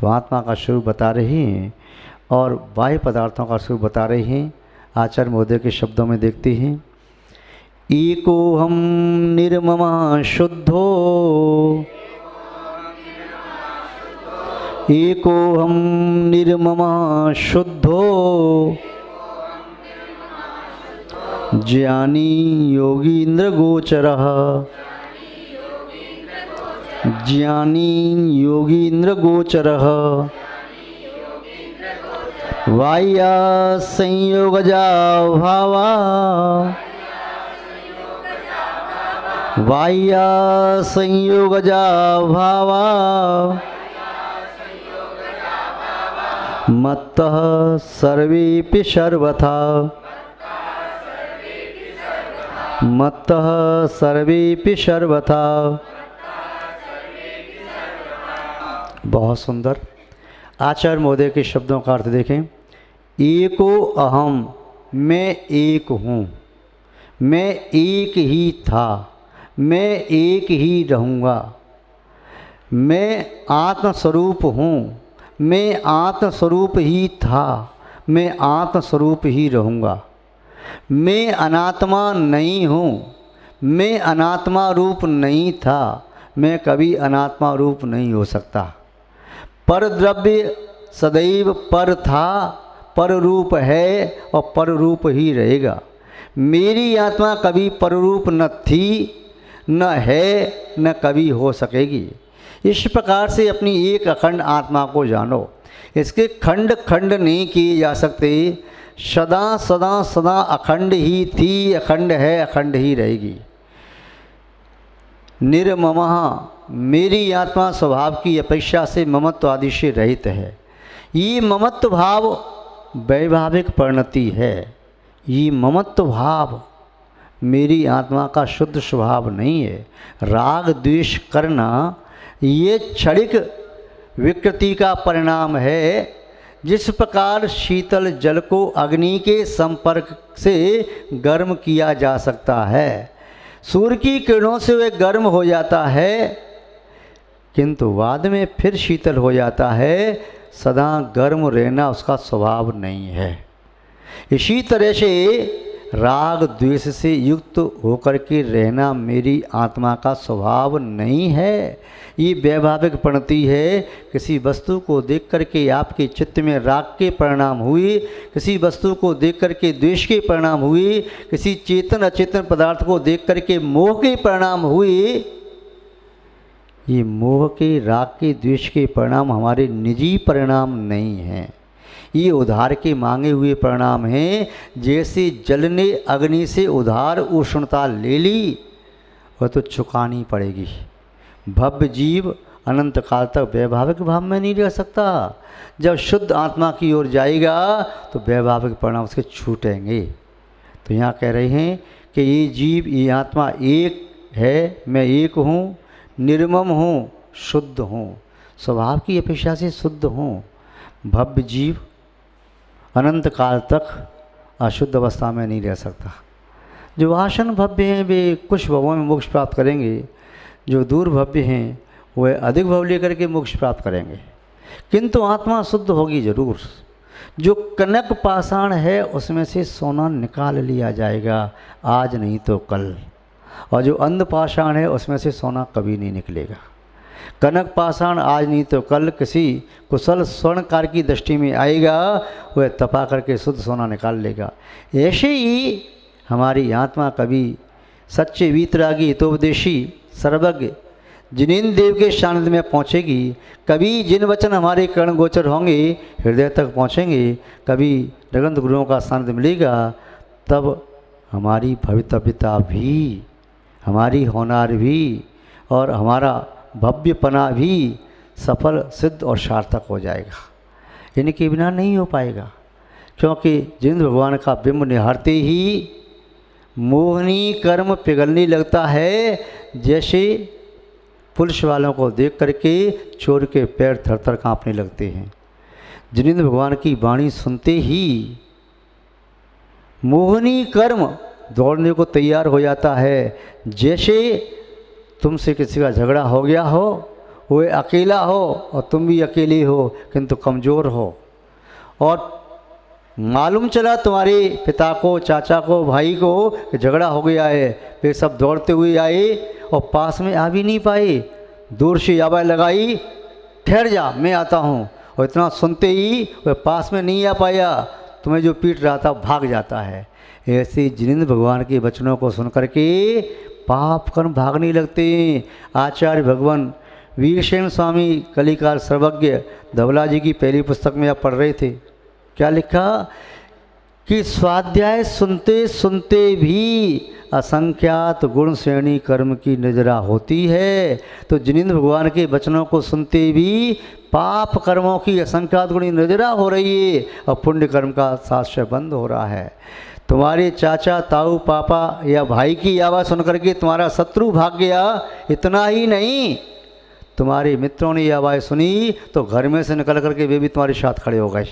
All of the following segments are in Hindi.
तो आत्मा का स्वरूप बता रहे हैं और बाह्य पदार्थों का स्वरूप बता रहे हैं। आचार्य महोदय के शब्दों में देखते हैं, एको हम निर्ममा शुद्धो, एको हम निर्ममा शुद्धो, ज्ञानी योगींद्र गोचरः, ज्ञानी योगींद्र गोचरः, वाया संयोगजा भावा, वाया संयोगजा भावा, मत्तः सर्वेपि सर्वथा, मत्तः सर्वेपि सर्वथा। बहुत सुंदर। आचार्य महोदय के शब्दों का अर्थ देखें, एको अहम, मैं एक हूँ, मैं एक ही था, मैं एक ही रहूँगा, मैं आत्मस्वरूप हूँ, मैं आत्मस्वरूप ही था, मैं आत्मस्वरूप ही रहूँगा, मैं अनात्मा नहीं हूँ, मैं अनात्मा रूप नहीं था, मैं कभी अनात्मा रूप नहीं हो सकता। पर द्रव्य सदैव पर था, पर रूप है और पर रूप ही रहेगा। मेरी आत्मा कभी पर रूप न थी, न है, न कभी हो सकेगी। इस प्रकार से अपनी एक अखंड आत्मा को जानो। इसके खंड खंड नहीं किए जा सकते। सदा सदा सदा अखंड ही थी, अखंड है, अखंड ही रहेगी। निर्ममः, मेरी आत्मा स्वभाव की अपेक्षा से ममत्व आदि से रहित है। ये ममत्व भाव वैभाविक परिणति है। ये ममत्व भाव मेरी आत्मा का शुद्ध स्वभाव नहीं है। राग द्वेष करना ये क्षणिक विकृति का परिणाम है। जिस प्रकार शीतल जल को अग्नि के संपर्क से गर्म किया जा सकता है, सूर्य की किरणों से वह गर्म हो जाता है किंतु बाद में फिर शीतल हो जाता है। सदा गर्म रहना उसका स्वभाव नहीं है। इसी तरह से राग द्वेष से युक्त होकर के रहना मेरी आत्मा का स्वभाव नहीं है। ये वैभाविक परिणति है। किसी वस्तु को देख करके आपके चित्त में राग के परिणाम हुए, किसी वस्तु को देख करके द्वेष के परिणाम हुए, किसी चेतन अचेतन पदार्थ को देख करके मोह के परिणाम हुए। ये मोह के, राग के, द्वेष के परिणाम हमारे निजी परिणाम नहीं हैं। ये उधार के मांगे हुए परिणाम हैं। जैसे जल ने अग्नि से उधार उष्णता ले ली, वह तो चुकानी पड़ेगी। भव्य जीव अनंत काल तक वैभाविक भाव में नहीं रह सकता। जब शुद्ध आत्मा की ओर जाएगा तो वैभाविक परिणाम उसके छूटेंगे। तो यहाँ कह रहे हैं कि ये जीव, ये आत्मा एक है, मैं एक हूँ, निर्मम हूँ, शुद्ध हूँ, स्वभाव की अपेक्षा से शुद्ध हूँ। भव्य जीव अनंत काल तक अशुद्ध अवस्था में नहीं रह सकता। जो आसन भव्य हैं वे कुछ भवों में मोक्ष प्राप्त करेंगे, जो दूर भव्य हैं वे अधिक भव लेकर के मोक्ष प्राप्त करेंगे, किंतु आत्मा शुद्ध होगी जरूर। जो कनक पाषाण है उसमें से सोना निकाल लिया जाएगा, आज नहीं तो कल। और जो अंध पाषाण है उसमें से सोना कभी नहीं निकलेगा। कनक पाषाण आज नहीं तो कल किसी कुशल स्वर्णकार की दृष्टि में आएगा, वह तपा करके शुद्ध सोना निकाल लेगा। ऐसे ही हमारी आत्मा कभी सच्चे वीतरागी हितोपदेशी सर्वज्ञ जिनेन्द्र देव के सानिध्य में पहुँचेगी। कभी जिन वचन हमारे कर्ण गोचर होंगे हृदय तक पहुँचेंगे, कभी रगंत गुरुओं का सानिध्य मिलेगा, तब हमारी भवितव्यता भी, हमारी होनार भी और हमारा भव्यपना भी सफल सिद्ध और सार्थक हो जाएगा। इनके बिना नहीं हो पाएगा, क्योंकि जिनेन्द्र भगवान का बिंब निहारते ही मोहनी कर्म पिघलने लगता है। जैसे पुलिस वालों को देख करके चोर के पैर थर थर काँपने लगते हैं। जिनेन्द्र भगवान की वाणी सुनते ही मोहनी कर्म दौड़ने को तैयार हो जाता है। जैसे तुमसे किसी का झगड़ा हो गया हो, वो अकेला हो और तुम भी अकेले हो, किंतु कमज़ोर हो, और मालूम चला तुम्हारे पिता को, चाचा को, भाई को कि झगड़ा हो गया है, वे सब दौड़ते हुए आए और पास में आ भी नहीं पाए। दूर से आवाज़ लगाई, ठहर जा मैं आता हूँ, और इतना सुनते ही वह पास में नहीं आ पाया, तुम्हें जो पीट रहा था भाग जाता है। ऐसे जिनेंद्र भगवान के वचनों को सुन करके पाप कर्म भागने लगते हैं। आचार्य भगवान वीरसेन स्वामी कलिकाल सर्वज्ञ धवला जी की पहली पुस्तक में आप पढ़ रहे थे, क्या लिखा कि स्वाध्याय सुनते सुनते भी असंख्यात गुण श्रेणी कर्म की नजरा होती है। तो जिनेंद्र भगवान के वचनों को सुनते भी पाप कर्मों की असंख्यात गुणी नजरा हो रही है और पुण्य कर्म का शास्त्र बंद हो रहा है। तुम्हारे चाचा, ताऊ, पापा या भाई की आवाज़ सुन करके तुम्हारा शत्रु भाग गया, इतना ही नहीं, तुम्हारे मित्रों ने यह आवाज़ सुनी तो घर में से निकल करके वे भी तुम्हारे साथ खड़े हो गए,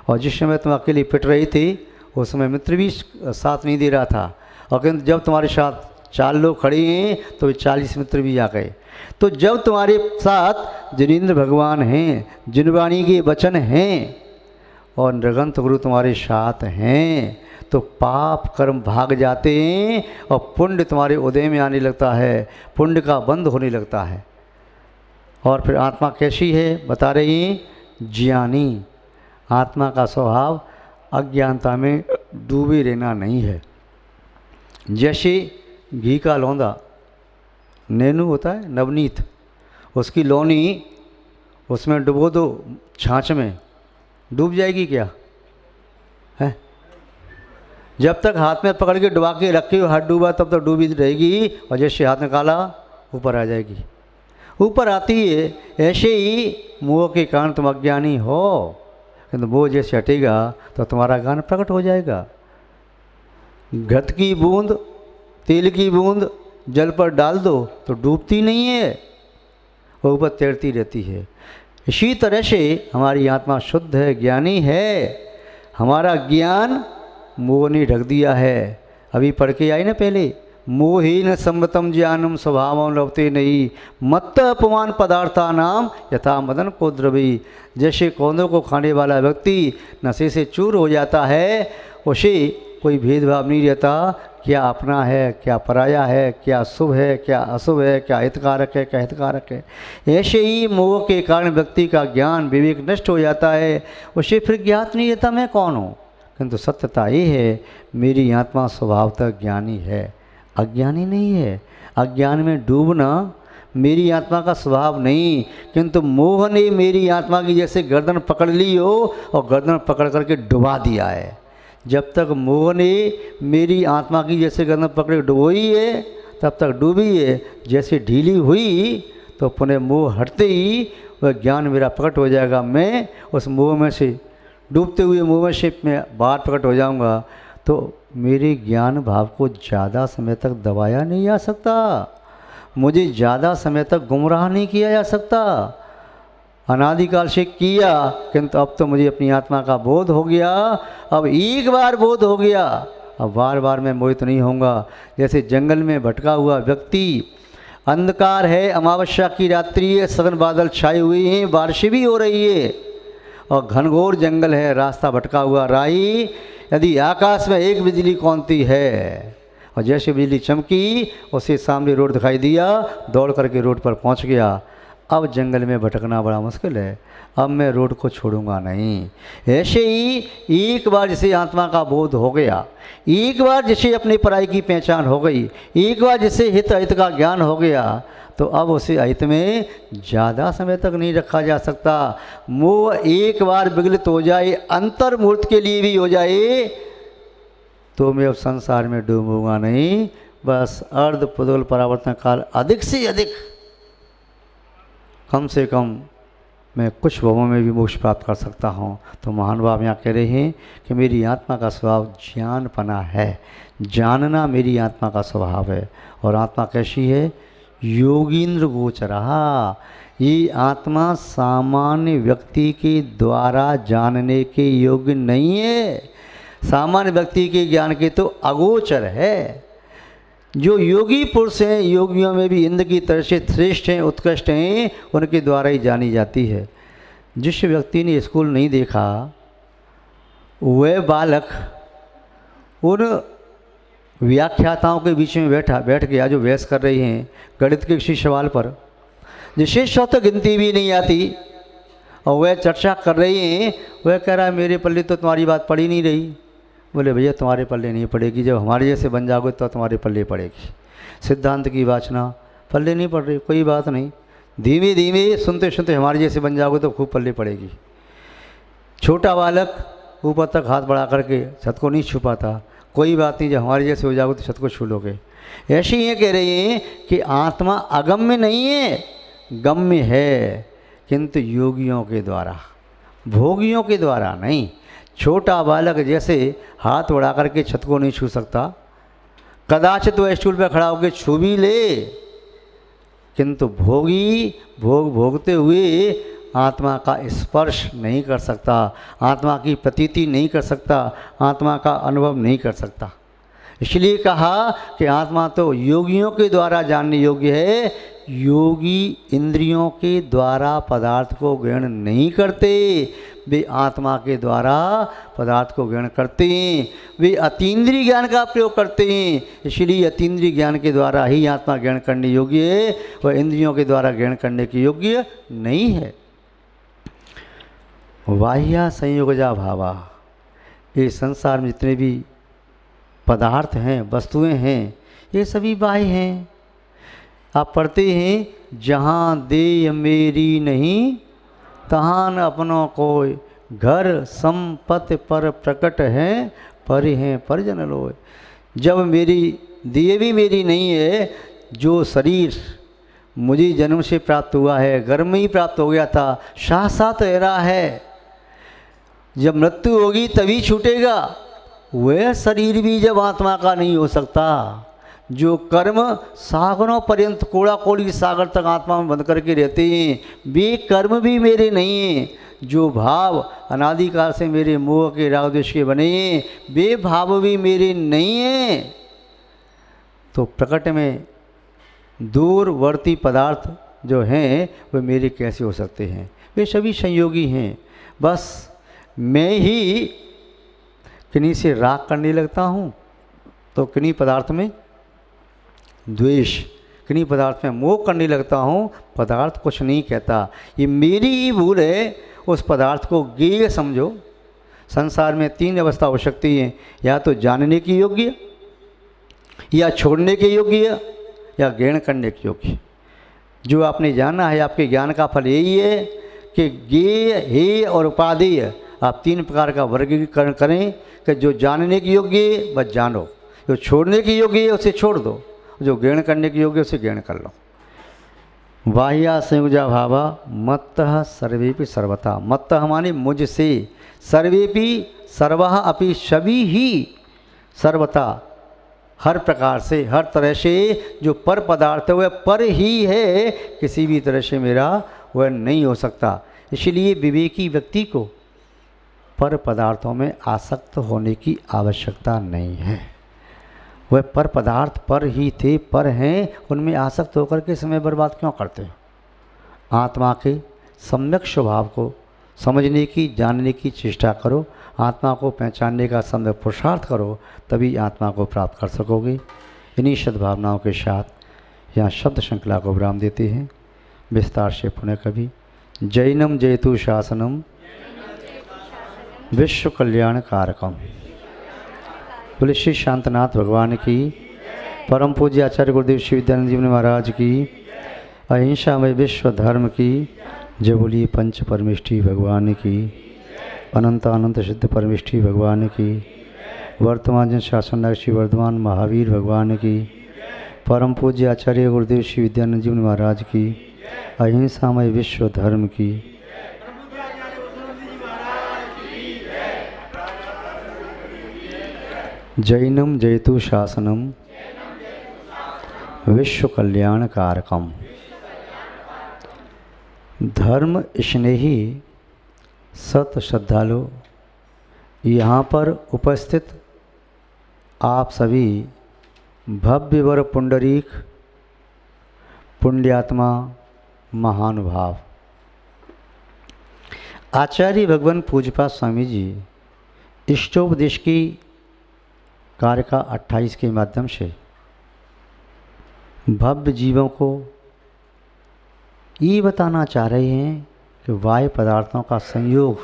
और जिस समय तुम अकेले पिट रही थी उस समय मित्र भी साथ नहीं दे रहा था, और किंतु जब तुम्हारे साथ 4 लोग खड़े हैं तो 40 मित्र भी आ गए। तो जब तुम्हारे साथ जिनेंद्र भगवान हैं, जिनवाणी के वचन हैं और नृगंथ गुरु तुम्हारे साथ हैं, तो पाप कर्म भाग जाते हैं और पुण्य तुम्हारे उदय में आने लगता है, पुण्य का बंद होने लगता है। और फिर आत्मा कैसी है बता रही हैं, ज्ञानी। आत्मा का स्वभाव अज्ञानता में डूबे रहना नहीं है। जैसे घी का लौंदा नैनू होता है, नवनीत, उसकी लौनी उसमें डुबो दो छाछ में, डूब जाएगी क्या है? जब तक हाथ में पकड़ के डुबा के रखे हो, हाथ डूबा तब तक डूबी रहेगी, और जैसे हाथ निकाला ऊपर आ जाएगी। ऊपर आती है। ऐसे ही मोह के कारण तुम अज्ञानी हो, किंतु मोह जैसे हटेगा तो तुम्हारा ज्ञान प्रकट हो जाएगा। घृत की बूंद, तेल की बूंद जल पर डाल दो तो डूबती नहीं है, वो ऊपर तैरती रहती है। इसी तरह से हमारी आत्मा शुद्ध है, ज्ञानी है। हमारा ज्ञान मोह ने ढक दिया है। अभी पढ़ के आई ना पहले, मोहेन सम्मतम ज्ञानम स्वभावम लभते नहीं, मत्त अपमान पदार्था नाम यथा मदन को द्रवी। जैसे कौंधों को खाने वाला व्यक्ति नशे से चूर हो जाता है, उसे कोई भेदभाव नहीं रहता, क्या अपना है, क्या पराया है, क्या शुभ है, क्या अशुभ है, क्या हितकारक है, क्या हितकारक है। ऐसे ही मोह के कारण व्यक्ति का ज्ञान विवेक नष्ट हो जाता है, उसे फिर ज्ञात नहीं रहता मैं कौन हूँ। किंतु सत्यता ये है, मेरी आत्मा स्वभावतः ज्ञानी है, अज्ञानी नहीं है। अज्ञान में डूबना मेरी आत्मा का स्वभाव नहीं, किंतु मोह ने मेरी आत्मा की जैसे गर्दन पकड़ ली हो और गर्दन पकड़ करके डुबा दिया है। जब तक मोह ने मेरी आत्मा की जैसे गर्दन पकड़े डुबोई है तब तक डूबी है। जैसे ढीली हुई तो पुनः मोह हटते ही वह ज्ञान मेरा प्रकट हो जाएगा। मैं उस मोह में से, डूबते हुए मोह से मैं बाहर प्रकट हो जाऊंगा। तो मेरे ज्ञान भाव को ज़्यादा समय तक दबाया नहीं जा सकता, मुझे ज़्यादा समय तक गुमराह नहीं किया जा सकता। अनादिकाल से किया, किंतु अब तो मुझे अपनी आत्मा का बोध हो गया। अब एक बार बोध हो गया, अब बार बार मैं मोहित नहीं होऊंगा। जैसे जंगल में भटका हुआ व्यक्ति, अंधकार है, अमावस्या की रात्रि है, सघन बादल छाए हुए हैं, बारिश भी हो रही है और घनघोर जंगल है, रास्ता भटका हुआ राही। यदि आकाश में एक बिजली कौनती है और जैसे बिजली चमकी, उसके सामने रोड दिखाई दिया, दौड़ करके रोड पर पहुंच गया। अब जंगल में भटकना बड़ा मुश्किल है, अब मैं रोड को छोड़ूंगा नहीं। ऐसे ही एक बार जिसे आत्मा का बोध हो गया, एक बार जिसे अपनी पराई की पहचान हो गई, एक बार जिसे हित अहित का ज्ञान हो गया, तो अब उसे अहित में ज़्यादा समय तक नहीं रखा जा सकता। मोह एक बार विगलित हो जाए, अंतर मुहूर्त के लिए भी हो जाए, तो मैं अब संसार में डूबूंगा नहीं। बस अर्ध पुदुल परावर्तन काल अधिक से अधिक, कम से कम मैं कुछ भवों में भी मोक्ष प्राप्त कर सकता हूँ। तो महान बाब यहाँ कह रहे हैं कि मेरी आत्मा का स्वभाव ज्ञानपना है, जानना मेरी आत्मा का स्वभाव है। और आत्मा कैसी है? योगींद्र गोचरा। ये आत्मा सामान्य व्यक्ति के द्वारा जानने के योग्य नहीं है, सामान्य व्यक्ति के ज्ञान के तो अगोचर है। जो योगी पुरुष हैं, योगियों में भी इंद्र की तरह से श्रेष्ठ हैं, उत्कृष्ट हैं, उनके द्वारा ही जानी जाती है। जिस व्यक्ति ने स्कूल नहीं देखा वह बालक उन व्याख्याताओं के बीच में बैठ गया जो बहस कर रही हैं गणित के किसी सवाल पर, जिसे स्वतः गिनती भी नहीं आती, और वह चर्चा कर रही हैं। वह कह रहा है मेरे पल्ले तो तुम्हारी बात पड़ी नहीं रही। बोले भैया तुम्हारे पल्ले नहीं पड़ेगी, जब हमारे जैसे बन जाओगे तो तुम्हारे पल्ले पड़ेगी। सिद्धांत की वाचना पल्ले नहीं पड़ रही, कोई बात नहीं, धीमे धीमे सुनते सुनते हमारे जैसे बन जाओगे तो खूब पल्ले पड़ेगी। छोटा बालक ऊपर तक हाथ बढ़ा करके छत को नहीं छू पाता, कोई बात नहीं, जब हमारे जैसे हो जाओगे तो छत को छू लोगे। ऐसे ये कह रही हैं कि आत्मा अगम्य नहीं है, गम्य है, किंतु योगियों के द्वारा, भोगियों के द्वारा नहीं। छोटा बालक जैसे हाथ बढ़ा करके छत को नहीं छू सकता, कदाचित तो स्टूल पर खड़ा होकर छू भी ले, किंतु भोगी भोगते हुए आत्मा का स्पर्श नहीं कर सकता, आत्मा की प्रतीति नहीं कर सकता, आत्मा का अनुभव नहीं कर सकता। इसलिए कहा कि आत्मा तो योगियों के द्वारा जानने योग्य है। योगी इंद्रियों के द्वारा पदार्थ को ग्रहण नहीं करते, वे आत्मा के द्वारा पदार्थ को ग्रहण करते हैं, वे अतीन्द्रिय ज्ञान का प्रयोग करते हैं। इसलिए अतीन्द्रिय ज्ञान के द्वारा ही आत्मा ग्रहण करने योग्य है, वह इंद्रियों के द्वारा ग्रहण करने के योग्य नहीं है। बाह्या संयोगजा भावा, ये संसार में जितने भी पदार्थ हैं, वस्तुएं हैं, ये सभी बाह्य हैं। आप पढ़ते हैं जहाँ देह मेरी नहीं तहाँ न अपनों कोई, घर संपत्ति पर प्रकट है पर हैं परिजन लोय। जब मेरी देह भी मेरी नहीं है, जो शरीर मुझे जन्म से प्राप्त हुआ है, घर में ही प्राप्त हो गया था, साथ साथ रह रहा है, जब मृत्यु होगी तभी छूटेगा। वह शरीर भी जब आत्मा का नहीं हो सकता, जो कर्म सागरों पर्यंत कोड़ा कोड़ी सागर तक आत्मा में बंद करके रहते हैं, वे कर्म भी मेरे नहीं हैं। जो भाव अनादिकाल से मेरे मोह के राग द्वेष के बने हैं, वे भाव भी मेरे नहीं हैं। तो प्रकट में दूरवर्ती पदार्थ जो हैं वे मेरे कैसे हो सकते हैं? वे सभी संयोगी हैं। बस मैं ही किन्हीं से राग करने लगता हूँ तो किन्हीं पदार्थ में द्वेष, किन्हीं पदार्थ में मोह करने लगता हूँ, पदार्थ कुछ नहीं कहता, ये मेरी ही भूल है। उस पदार्थ को ज्ञेय समझो। संसार में तीन अवस्था हो सकती है, या तो जानने की योग्य, या छोड़ने के योग्य, या ग्रहण करने के योग्य। जो आपने जाना है, आपके ज्ञान का फल यही है कि ज्ञेय, हेय और उपादेय, आप तीन प्रकार का वर्गीकरण करें कि जो जानने के योग्य है बस जानो, जो छोड़ने के योग्य है उसे छोड़ दो, जो ग्रहण करने के योग्य उसे ग्रहण कर लो। बाह्या संयोजा भावा मत्तः सर्वेपि सर्वथा, मत्तः माने मुझसे, सर्वेपि सर्वः अपि सभी ही, सर्वथा हर प्रकार से, हर तरह से जो पर पदार्थ है वह पर ही है, किसी भी तरह से मेरा वह नहीं हो सकता। इसलिए विवेकी व्यक्ति को पर पदार्थों में आसक्त होने की आवश्यकता नहीं है। वह पर पदार्थ पर ही थे, पर हैं, उनमें आसक्त होकर के समय बर्बाद क्यों करते हो? आत्मा के सम्यक स्वभाव को समझने की, जानने की चेष्टा करो, आत्मा को पहचानने का सम्यक पुरुषार्थ करो, तभी आत्मा को प्राप्त कर सकोगे। इन्हीं सद्भावनाओं के साथ यहाँ शब्द श्रृंखला को विराम देते हैं। विस्तार से पुनः कभी जैनम जयतु शासनम विश्व कल्याण कारकम। बोले श्री शांतनाथ भगवान की, परम पूज्य आचार्य गुरुदेव श्री विद्यानंद जी महाराज की, अहिंसा में विश्व धर्म की, जय बोलिए पंच परमेष्ठी भगवान की, अनंत अनंत सिद्ध परमेष्ठी भगवान की, वर्तमान जन शासन श्री वर्धमान महावीर भगवान की, परम पूज्य आचार्य गुरुदेव श्री विद्यानंद जी महाराज की, अहिंसा में विश्व धर्म की। जैनम जयतु शासनम विश्व कल्याण कारकम। धर्म स्नेही सत श्रद्धालु, यहाँ पर उपस्थित आप सभी भव्यवर पुंडरीक पुण्यात्मा महानुभाव। आचार्य भगवान पूज्यपाद स्वामी जी इष्टोपदेश की कार्य का 28 के माध्यम से भव्य जीवों को ये बताना चाह रहे हैं कि वायु पदार्थों का संयोग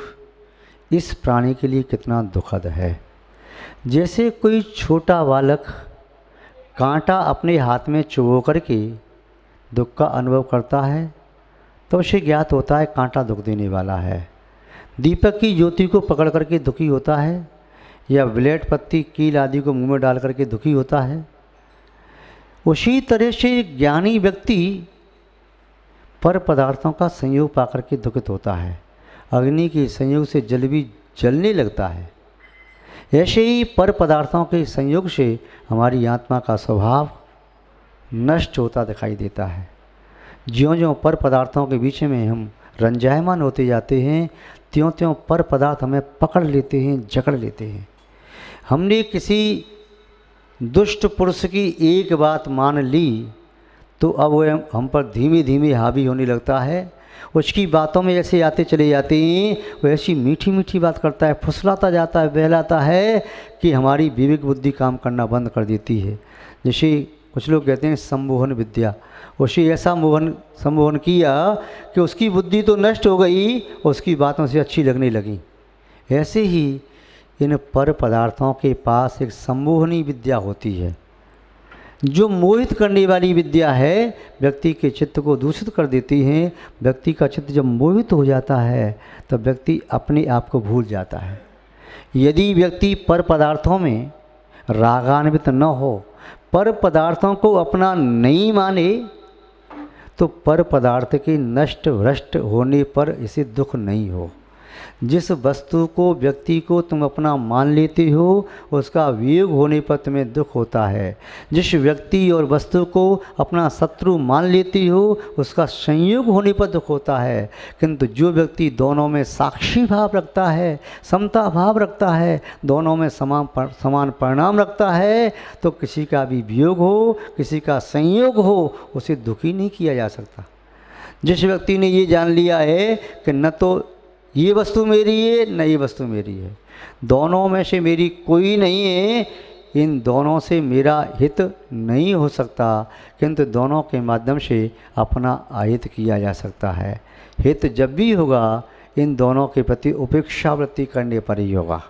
इस प्राणी के लिए कितना दुखद है। जैसे कोई छोटा बालक कांटा अपने हाथ में चुभो करके दुख का अनुभव करता है तो उसे ज्ञात होता है कांटा दुख देने वाला है। दीपक की ज्योति को पकड़ करके दुखी होता है या ब्लेड पत्ती कील आदि को मुंह में डाल करके दुखी होता है। उसी तरह से ज्ञानी व्यक्ति पर पदार्थों का संयोग पाकर के दुखित होता है। अग्नि के संयोग से जल भी जलने लगता है। ऐसे ही पर पदार्थों के संयोग से हमारी आत्मा का स्वभाव नष्ट होता दिखाई देता है। ज्यों-ज्यों पर पदार्थों के बीच में हम रंजायमान होते जाते हैं त्यों-त्यों पर पदार्थ हमें पकड़ लेते हैं, जकड़ लेते हैं। हमने किसी दुष्ट पुरुष की एक बात मान ली तो अब वह हम पर धीमे धीमे हावी होने लगता है। उसकी बातों में ऐसे आते चले जाते हैं, वो ऐसी मीठी मीठी बात करता है, फुसलाता जाता है, बहलाता है कि हमारी विवेक बुद्धि काम करना बंद कर देती है। जैसे कुछ लोग कहते हैं सम्मोहन विद्या, उसे ऐसा सम्मोहन किया कि उसकी बुद्धि तो नष्ट हो गई, उसकी बातों से अच्छी लगने लगी। ऐसे ही इन पर पदार्थों के पास एक सम्मोहनी विद्या होती है जो मोहित करने वाली विद्या है, व्यक्ति के चित्त को दूषित कर देती है। व्यक्ति का चित्त जब मोहित हो जाता है तब व्यक्ति अपने आप को भूल जाता है। यदि व्यक्ति पर पदार्थों में रागान्वित न हो, पर पदार्थों को अपना नहीं माने, तो पर पदार्थ के नष्ट भ्रष्ट होने पर इसे दुख नहीं हो। जिस वस्तु को व्यक्ति को तुम अपना मान लेते हो उसका वियोग होने पर तुम्हें दुख होता है। जिस व्यक्ति और वस्तु को अपना शत्रु मान लेते हो उसका संयोग होने पर दुख होता है। किंतु जो व्यक्ति दोनों में साक्षी भाव रखता है, समता भाव रखता है, दोनों में समान परिणाम रखता है, तो किसी का भी वियोग हो, किसी का संयोग हो, उसे दुखी नहीं किया जा सकता। जिस व्यक्ति ने ये जान लिया है कि न तो ये वस्तु मेरी है न ये वस्तु मेरी है, दोनों में से मेरी कोई नहीं है, इन दोनों से मेरा हित नहीं हो सकता, किंतु दोनों के माध्यम से अपना अहित किया जा सकता है। हित जब भी होगा इन दोनों के प्रति उपेक्षा वृत्ति करने पर ही होगा।